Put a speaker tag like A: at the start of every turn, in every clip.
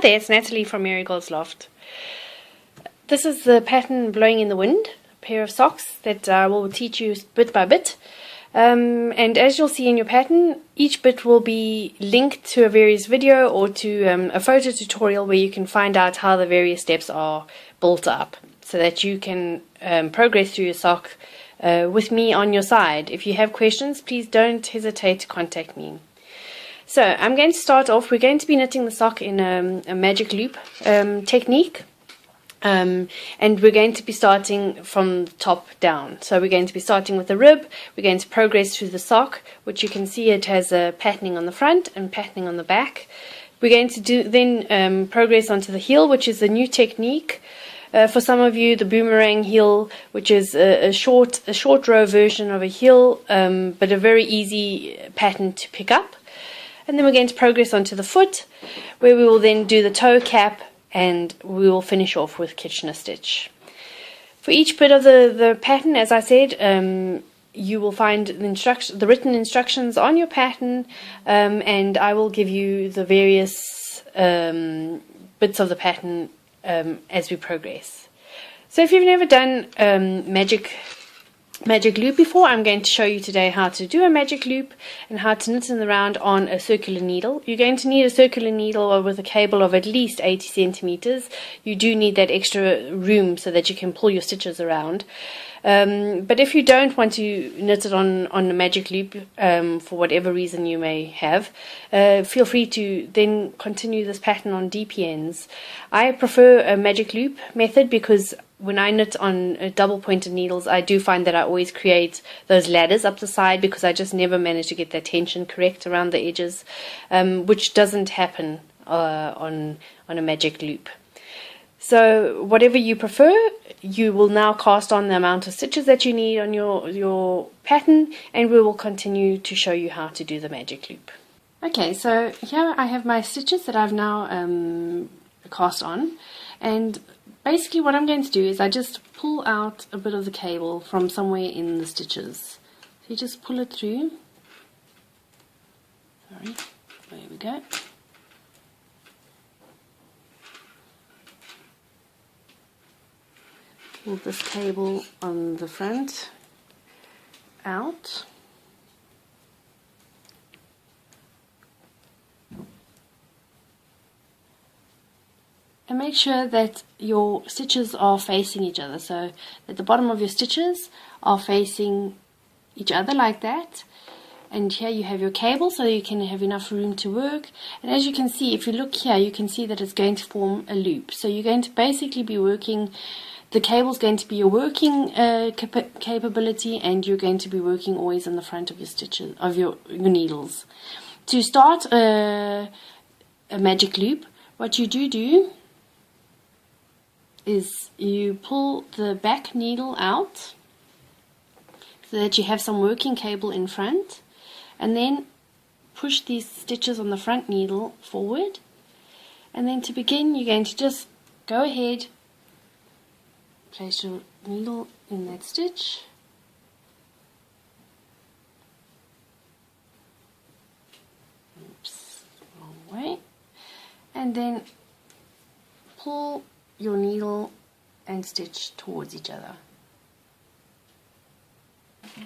A: there, it's Natalie from Marigold's Loft. This is the pattern Blowing in the Wind, a pair of socks that I will teach you bit by bit. And as you'll see in your pattern, each bit will be linked to a various video or to a photo tutorial where you can find out how the various steps are built up, so that you can progress through your sock with me on your side. If you have questions, please don't hesitate to contact me. So I'm going to start off. We're going to be knitting the sock in a magic loop technique, and we're going to be starting from the top down. So we're going to be starting with the rib. We're going to progress through the sock, which you can see it has a patterning on the front and patterning on the back. We're going to then progress onto the heel, which is a new technique. For some of you, the boomerang heel, which is a short row version of a heel, but a very easy pattern to pick up. And then we're going to progress onto the foot, where we will then do the toe cap, and we will finish off with Kitchener stitch. For each bit of the pattern, as I said, you will find the written instructions on your pattern, and I will give you the various bits of the pattern as we progress. So if you've never done magic loop before, I'm going to show you today how to do a magic loop and how to knit in the round on a circular needle. You're going to need a circular needle with a cable of at least 80 centimeters. You do need that extra room so that you can pull your stitches around. But if you don't want to knit it on a magic loop for whatever reason you may have, feel free to then continue this pattern on DPNs. I prefer a magic loop method because when I knit on double pointed needles, I do find that I always create those ladders up the side because I just never manage to get that tension correct around the edges, which doesn't happen on a magic loop. So whatever you prefer, you will now cast on the amount of stitches that you need on your pattern, and we will continue to show you how to do the magic loop. Okay, so here I have my stitches that I've now cast on, and basically what I'm going to do is I just pull out a bit of the cable from somewhere in the stitches. So you just pull it through. Sorry, there we go. Pull this cable on the front out. And make sure that your stitches are facing each other, so that the bottom of your stitches are facing each other like that. And here you have your cable, so you can have enough room to work. And as you can see, if you look here, you can see that it's going to form a loop. So you're going to basically be working, the cable is going to be your working capability, and you're going to be working always on the front of your stitches, of your needles. To start a magic loop, what you do is you pull the back needle out so that you have some working cable in front, and then push these stitches on the front needle forward, and then to begin you're going to just go ahead, place your needle in that stitch, oops, wrong way, and then pull your needle and stitch towards each other.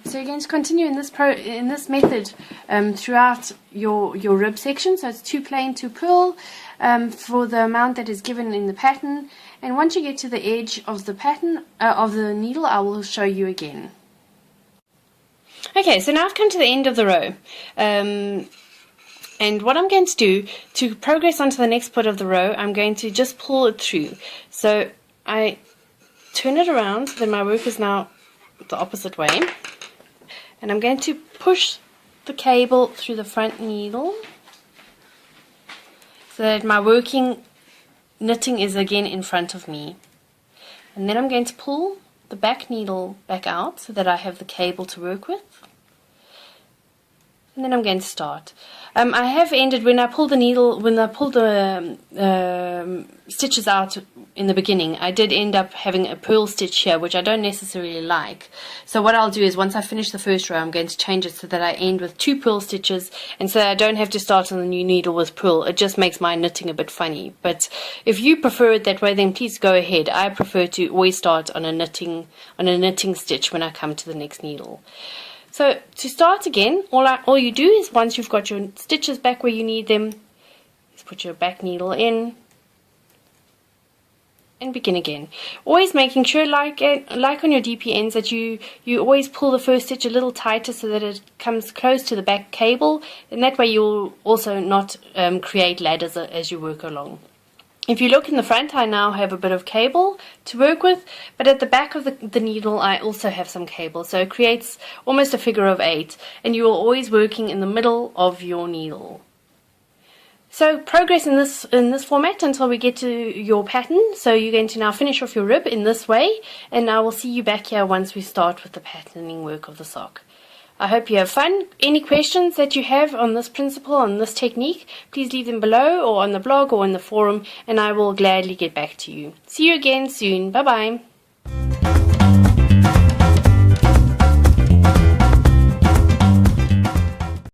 A: So you're going to continue in this method throughout your rib section. So it's 2 plain 2 purl for the amount that is given in the pattern. And once you get to the edge of the pattern of the needle, I will show you again. Okay, so now I've come to the end of the row. And what I'm going to do to progress onto the next part of the row, I'm going to just pull it through. So I turn it around, then my work is now the opposite way. And I'm going to push the cable through the front needle so that my working knitting is again in front of me. And then I'm going to pull the back needle back out so that I have the cable to work with. And then I'm going to start. I have ended when I pull the needle, when I pull the stitches out in the beginning, I did end up having a purl stitch here, which I don't necessarily like. So what I'll do is once I finish the first row, I'm going to change it so that I end with 2 purl stitches, and so I don't have to start on the new needle with purl. It just makes my knitting a bit funny. But if you prefer it that way, then please go ahead. I prefer to always start on a knitting stitch when I come to the next needle. So to start again, all you do is once you've got your stitches back where you need them, is put your back needle in and begin again. Always making sure, like on your DPNs, that you always pull the first stitch a little tighter so that it comes close to the back cable, and that way you'll also not create ladders as you work along. If you look in the front, I now have a bit of cable to work with, but at the back of the needle I also have some cable, so it creates almost a figure of 8, and you are always working in the middle of your needle. So progress in this format until we get to your pattern. So you're going to now finish off your rib in this way, and I will see you back here once we start with the patterning work of the sock. I hope you have fun. Any questions that you have on this principle, on this technique, please leave them below or on the blog or in the forum, and I will gladly get back to you. See you again soon. Bye bye.